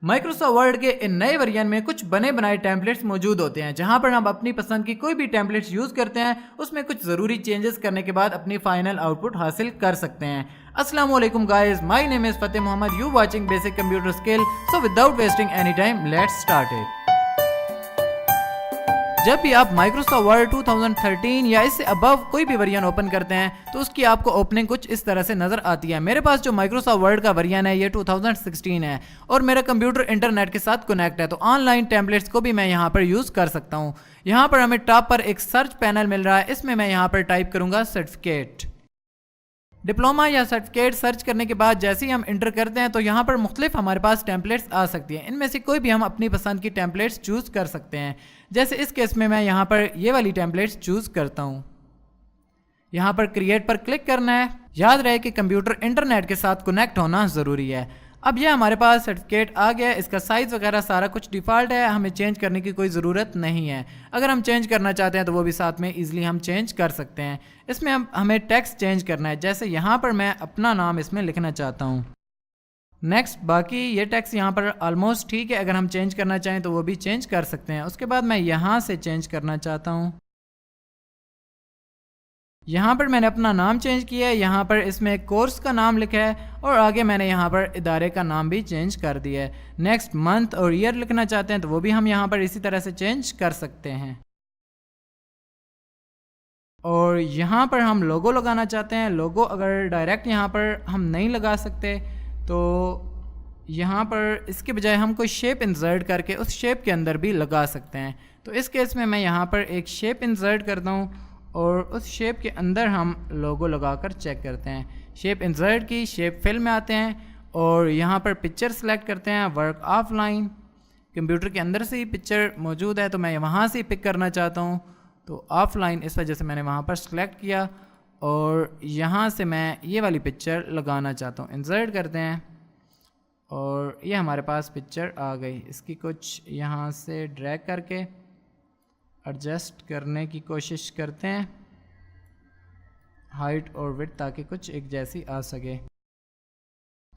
Microsoft word के इन नए version में कुछ बने बनाए टेम्पलेट्स मौजूद होते हैं, जहां पर हम अपनी पसंद की कोई भी टेम्पलेट्स यूज करते हैं, उसमें कुछ जरूरी चेंजेस करने के बाद अपनी फाइनल आउटपुट हासिल कर सकते हैं। अस्सलाम वालेकुम guys, my name is Fateh Mohammad, you watching basic computer skill. So without wasting any time let's start it. जब भी आप माइक्रोसॉफ्ट वर्ड 2013 या इससे अबव कोई भी वर्जन ओपन करते हैं तो उसकी आपको ओपनिंग कुछ इस तरह से नजर आती है। मेरे पास जो माइक्रोसॉफ्ट वर्ड का वर्जन है ये 2016 है और मेरा कंप्यूटर इंटरनेट के साथ कनेक्ट है, तो ऑनलाइन टेम्पलेट्स को भी मैं यहाँ पर यूज कर सकता हूँ। यहाँ पर हमें टॉप पर एक सर्च पैनल मिल रहा है, इसमें मैं यहाँ पर टाइप करूंगा सर्टिफिकेट। डिप्लोमा या सर्टिफिकेट सर्च करने के बाद जैसे ही हम इंटर करते हैं तो यहाँ पर मुख्तलिफ हमारे पास टेम्पलेट्स आ सकती हैं। इनमें से कोई भी हम अपनी पसंद की टेम्पलेट्स चूज़ कर सकते हैं। जैसे इस केस में मैं यहाँ पर ये वाली टेम्पलेट्स चूज़ करता हूँ। यहाँ पर क्रिएट पर क्लिक करना है। याद रहे कि कंप्यूटर इंटरनेट के साथ कनेक्ट होना ज़रूरी है। अब ये हमारे पास सर्टिफिकेट आ गया है, इसका साइज़ वगैरह सारा कुछ डिफ़ॉल्ट है, हमें चेंज करने की कोई ज़रूरत नहीं है। अगर हम चेंज करना चाहते हैं तो वो भी साथ में ईजिली हम चेंज कर सकते हैं। इसमें हमें टेक्स्ट चेंज करना है, जैसे यहाँ पर मैं अपना नाम इसमें लिखना चाहता हूँ। नेक्स्ट, बाकी ये टेक्स्ट यहाँ पर ऑलमोस्ट ठीक है, अगर हम चेंज करना चाहें तो वो भी चेंज कर सकते हैं। उसके बाद मैं यहाँ से चेंज करना चाहता हूँ। यहाँ पर मैंने अपना नाम चेंज किया है, यहाँ पर इसमें कोर्स का नाम लिखा है और आगे मैंने यहाँ पर इदारे का नाम भी चेंज कर दिया है। नेक्स्ट, मंथ और ईयर लिखना चाहते हैं तो वो भी हम यहाँ पर इसी तरह से चेंज कर सकते हैं। और यहाँ पर हम लोगो लगाना चाहते हैं। लोगो अगर डायरेक्ट यहाँ पर हम नहीं लगा सकते तो यहाँ पर इसके बजाय हम कोई शेप इंसर्ट करके उस शेप के अंदर भी लगा सकते हैं। तो इस केस में मैं यहाँ पर एक शेप इंसर्ट करता हूँ और उस शेप के अंदर हम लोगो लगाकर चेक करते हैं। शेप इंसर्ट की, शेप फिल में आते हैं और यहाँ पर पिक्चर सेलेक्ट करते हैं। वर्क ऑफलाइन, कंप्यूटर के अंदर से ही पिक्चर मौजूद है तो मैं वहाँ से पिक करना चाहता हूँ, तो ऑफलाइन इस वजह से मैंने वहाँ पर सेलेक्ट किया और यहाँ से मैं ये वाली पिक्चर लगाना चाहता हूँ। इंसर्ट करते हैं और ये हमारे पास पिक्चर आ गई। इसकी कुछ यहाँ से ड्रैग करके एडजस्ट करने की कोशिश करते हैं, हाइट और विड्थ, ताकि कुछ एक जैसी आ सके।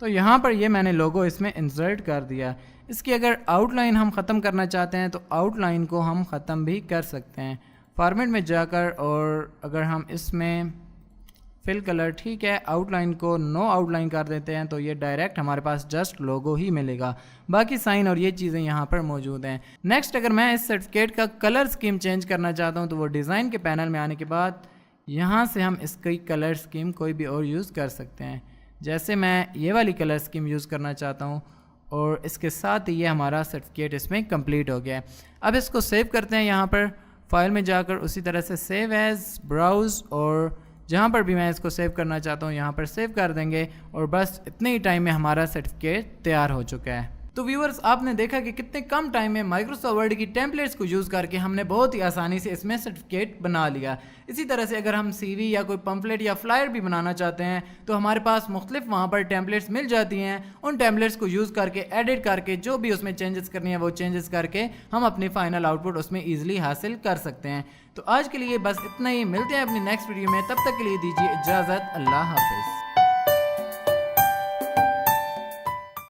तो यहाँ पर ये मैंने लोगो इसमें इंसर्ट कर दिया। इसकी अगर आउटलाइन हम ख़त्म करना चाहते हैं तो आउटलाइन को हम ख़त्म भी कर सकते हैं फॉर्मेट में जाकर, और अगर हम इसमें फिल कलर, ठीक है, आउटलाइन को नो आउटलाइन कर देते हैं तो ये डायरेक्ट हमारे पास जस्ट लोगो ही मिलेगा। बाकी साइन और ये चीज़ें यहाँ पर मौजूद हैं। नेक्स्ट, अगर मैं इस सर्टिफिकेट का कलर स्कीम चेंज करना चाहता हूँ तो वो डिज़ाइन के पैनल में आने के बाद यहाँ से हम इसकी कलर स्कीम कोई भी और यूज़ कर सकते हैं। जैसे मैं ये वाली कलर स्कीम यूज़ करना चाहता हूँ और इसके साथ ही ये हमारा सर्टिफिकेट इसमें कंप्लीट हो गया है। अब इसको सेव करते हैं। यहाँ पर फाइल में जाकर उसी तरह से सेव एज, ब्राउज़, और जहाँ पर भी मैं इसको सेव करना चाहता हूँ यहाँ पर सेव कर देंगे और बस इतने ही टाइम में हमारा सर्टिफिकेट तैयार हो चुका है। तो व्यूअर्स, आपने देखा कि कितने कम टाइम में माइक्रोसॉफ्ट वर्ड की टेम्पलेट्स को यूज़ करके हमने बहुत ही आसानी से इसमें सर्टिफिकेट बना लिया। इसी तरह से अगर हम सीवी या कोई पम्फलेट या फ्लायर भी बनाना चाहते हैं तो हमारे पास मुख्तलिफ वहाँ पर टेम्पलेट्स मिल जाती हैं। उन टेम्पलेट्स को यूज़ करके, एडिट करके, जो भी उसमें चेंजेस करनी है वो चेंजेस करके हम अपनी फाइनल आउटपुट उसमें ईजिली हासिल कर सकते हैं। तो आज के लिए बस इतना ही, मिलते हैं अपनी नेक्स्ट वीडियो में, तब तक के लिए दीजिए इजाज़त। अल्लाह हाफिज़।